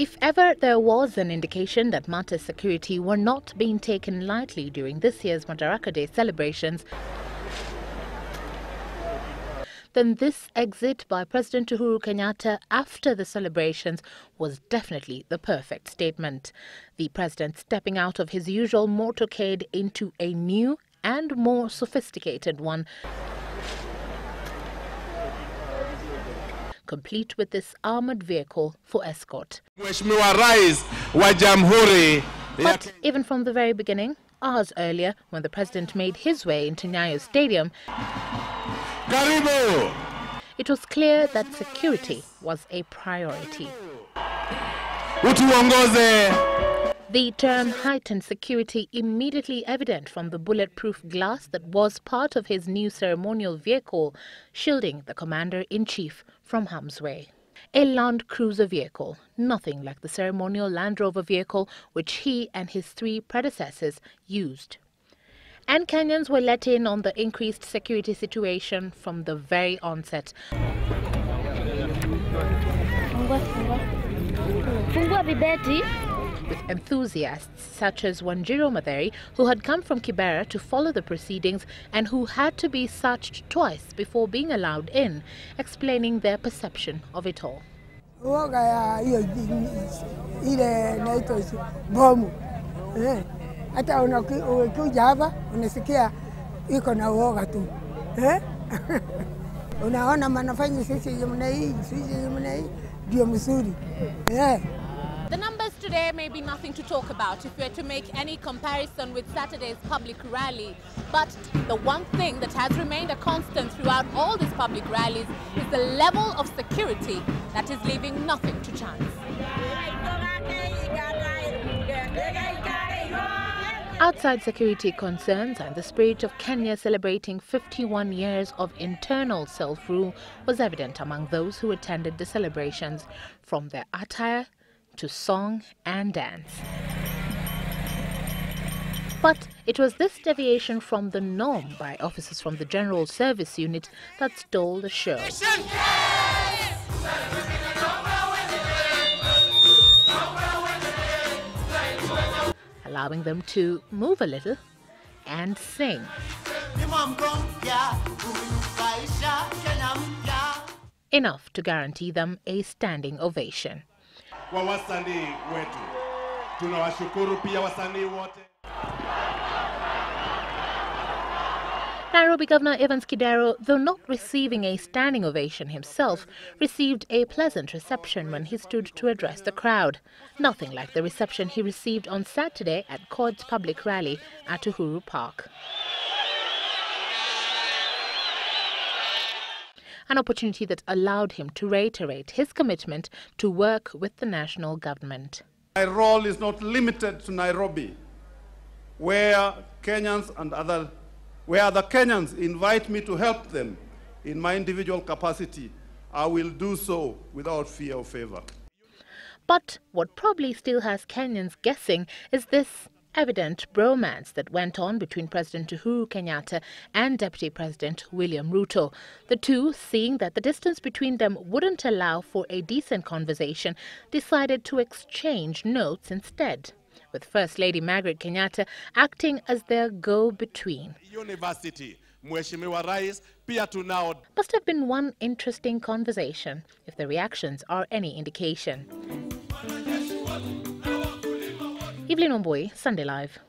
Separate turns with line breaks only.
If ever there was an indication that matters security were not being taken lightly during this year's Madaraka Day celebrations, then this exit by President Uhuru Kenyatta after the celebrations was definitely the perfect statement. The president stepping out of his usual motorcade into a new and more sophisticated one, complete with this armoured vehicle for escort. But even from the very beginning, hours earlier, when the president made his way into Nyayo Stadium, it was clear that security was a priority. The term heightened security immediately evident from the bulletproof glass that was part of his new ceremonial vehicle, shielding the commander-in-chief from harm's way. A Land Cruiser vehicle, nothing like the ceremonial Land Rover vehicle which he and his three predecessors used. And Kenyans were let in on the increased security situation from the very onset. With enthusiasts such as Wanjiru Madheri, who had come from Kibera to follow the proceedings and who had to be searched twice before being allowed in, explaining their perception of it all.
The numbers today may be nothing to talk about if we're to make any comparison with Saturday's public rally. But the one thing that has remained a constant throughout all these public rallies is the level of security that is leaving nothing to chance.
Outside security concerns and the spirit of Kenya celebrating 51 years of internal self-rule was evident among those who attended the celebrations, from their attire to song and dance. But it was this deviation from the norm by officers from the General Service Unit that stole the show. Allowing them to move a little and sing. Enough to guarantee them a standing ovation. Nairobi Governor Evans Kidero, though not receiving a standing ovation himself, received a pleasant reception when he stood to address the crowd. Nothing like the reception he received on Saturday at CORD's public rally at Uhuru Park. An opportunity that allowed him to reiterate his commitment to work with the national government.
My role is not limited to Nairobi, where other Kenyans invite me to help them in my individual capacity. I will do so without fear or favor.
But what probably still has Kenyans guessing is this evident bromance that went on between President Uhuru Kenyatta and Deputy President William Ruto. The two, seeing that the distance between them wouldn't allow for a decent conversation, decided to exchange notes instead, with First Lady Margaret Kenyatta acting as their go-between. Must have been one interesting conversation, if the reactions are any indication. Evelyn Wambui, Sunday Live.